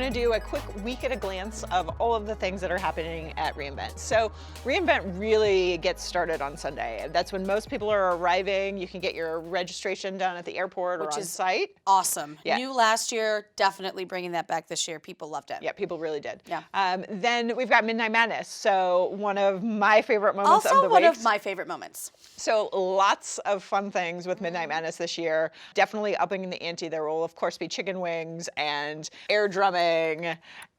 going to do a quick week at a glance of all of the things that are happening at reInvent. So reInvent really gets started on Sunday. That's when most people are arriving. You can get your registration done at the airport or on site. Awesome. Yeah. New last year, definitely bringing that back this year. People loved it. Yeah, people really did. Yeah. Then we've got Midnight Madness. So one of my favorite moments of the week. Also one of my favorite moments. So lots of fun things with Midnight Madness this year. Definitely upping the ante. There will, of course, be chicken wings and air drumming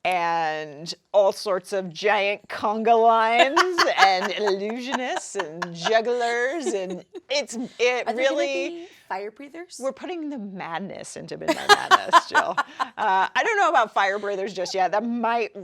and all sorts of giant conga lines and illusionists and jugglers. And Are there gonna be fire breathers? We're putting the madness into Midnight Madness, Jill. I don't know about fire breathers just yet. That might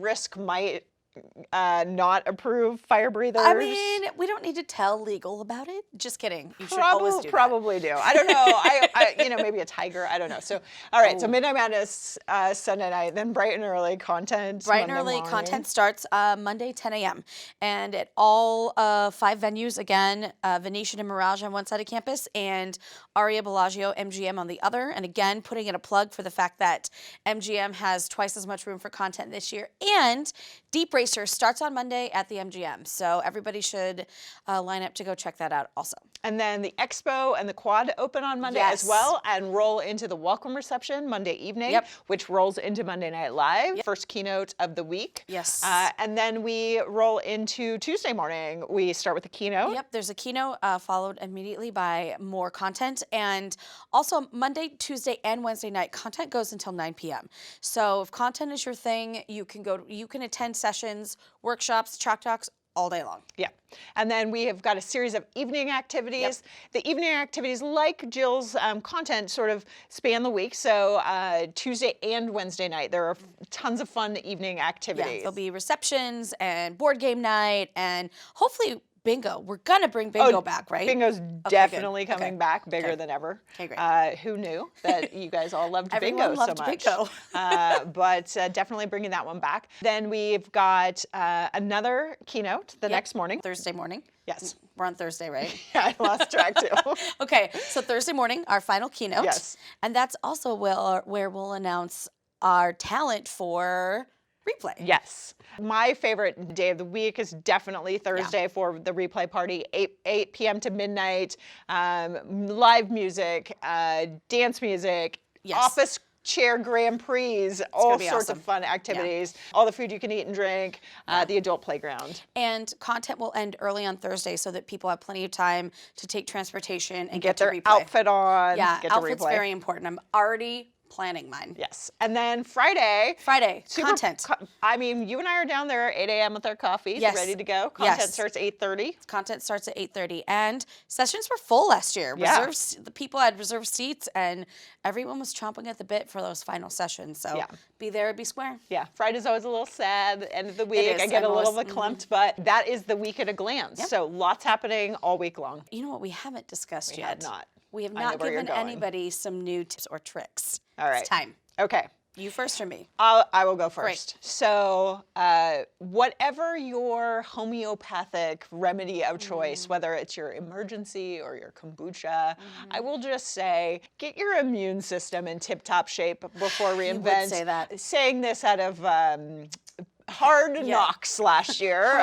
not approve fire breathers. I mean, we don't need to tell legal about it. Just kidding. You should always do that. Probably do. I don't know. I maybe a tiger. I don't know. So, all right. So Midnight Madness Sunday night, then bright and early content. Bright and early content starts Monday 10 a.m. And at all 5 venues, again, Venetian and Mirage on one side of campus and Aria Bellagio MGM on the other. And again, putting in a plug for the fact that MGM has twice as much room for content this year. And Deep Racer starts on Monday at the MGM. So everybody should line up to go check that out also. And then the Expo and the Quad open on Monday as well and roll into the welcome reception Monday evening, which rolls into Monday Night Live, first keynote of the week. Yes. And then we roll into Tuesday morning. We start with the keynote. Yep, there's a keynote followed immediately by more content. And also Monday, Tuesday, and Wednesday night, content goes until 9 p.m. So if content is your thing, you can attend sessions, workshops, chalk talks, all day long. Yeah. And then we have got a series of evening activities. The evening activities, like Jill's content, sort of span the week. So Tuesday and Wednesday night, there are tons of fun evening activities. Yeah, there'll be receptions and board game night and hopefully bingo. We're going to bring bingo back, right? Bingo's definitely coming back, bigger than ever. Okay, great. Who knew that you guys all loved Everyone bingo loved so much? Bingo. But definitely bringing that one back. Then we've got another keynote the next morning. Thursday morning. Yes. We're on Thursday, right? Yeah, I lost track too. Okay, so Thursday morning, our final keynote. Yes. And that's also where we'll announce our talent for replay. Yes. My favorite day of the week is definitely Thursday for the replay party, 8 p.m. to midnight, live music, dance music, office chair Grand Prix, all sorts of fun activities, all the food you can eat and drink, the adult playground. And content will end early on Thursday so that people have plenty of time to take transportation and get to their replay. outfit on. Yeah, get outfit's to replay. very important. I'm already planning mine. Yes. And then Friday, content. I mean, you and I are down there at 8 a.m. with our coffees, ready to go. Content starts at 8:30. Content starts at 8:30. And sessions were full last year. The people had reserved seats and everyone was chomping at the bit for those final sessions. So be there or be square. Yeah. Friday's always a little sad, end of the week. I get a little bit clumped, but that is the week at a glance. Yep. So lots happening all week long. You know what we haven't discussed yet? We have not. We have not given anybody some new tips or tricks. All right. It's time. Okay. You first or me? I will go first. Great. So whatever your homeopathic remedy of choice, whether it's your emergency or your kombucha, I will just say, get your immune system in tip-top shape before reInvent. You would say that. Saying this out of hard knocks last year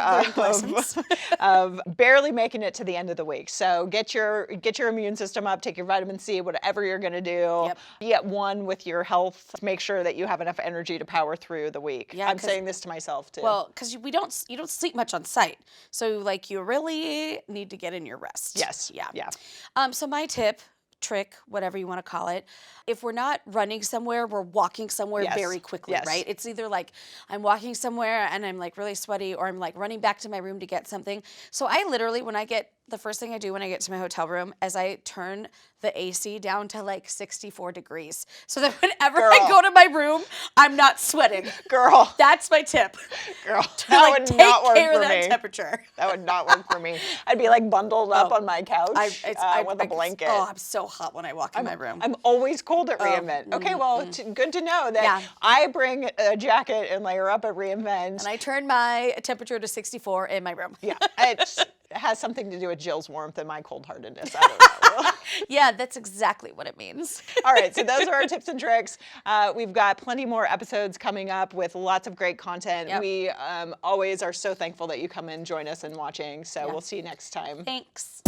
of barely making it to the end of the week. So get your immune system up, take your vitamin C, whatever you're going to do. Be at one with your health. Make sure that you have enough energy to power through the week. I'm saying this to myself too. Well, because you don't sleep much on site, so like you really need to get in your rest. Yes. Yeah. So my tip, trick, whatever you want to call it, if we're not running somewhere, we're walking somewhere very quickly, right? It's either like I'm walking somewhere and I'm like really sweaty, or I'm like running back to my room to get something. So I literally, the first thing I do when I get to my hotel room is I turn the AC down to like 64 degrees so that whenever I go to my room, I'm not sweating. Girl. That's my tip. Girl, that would not work for me. Take care of that temperature. That would not work for me. I'd be like bundled up on my couch with a blanket. Oh, I'm so hot when I walk in my room. I'm always cold at reInvent. Okay, well, good to know that I bring a jacket and layer up at reInvent. And I turn my temperature to 64 in my room. Yeah, has something to do with Jill's warmth and my cold-heartedness. I don't know. Yeah, that's exactly what it means. All right, so those are our tips and tricks. We've got plenty more episodes coming up with lots of great content. Yep. We always are so thankful that you come and join us and watching. So we'll see you next time. Thanks.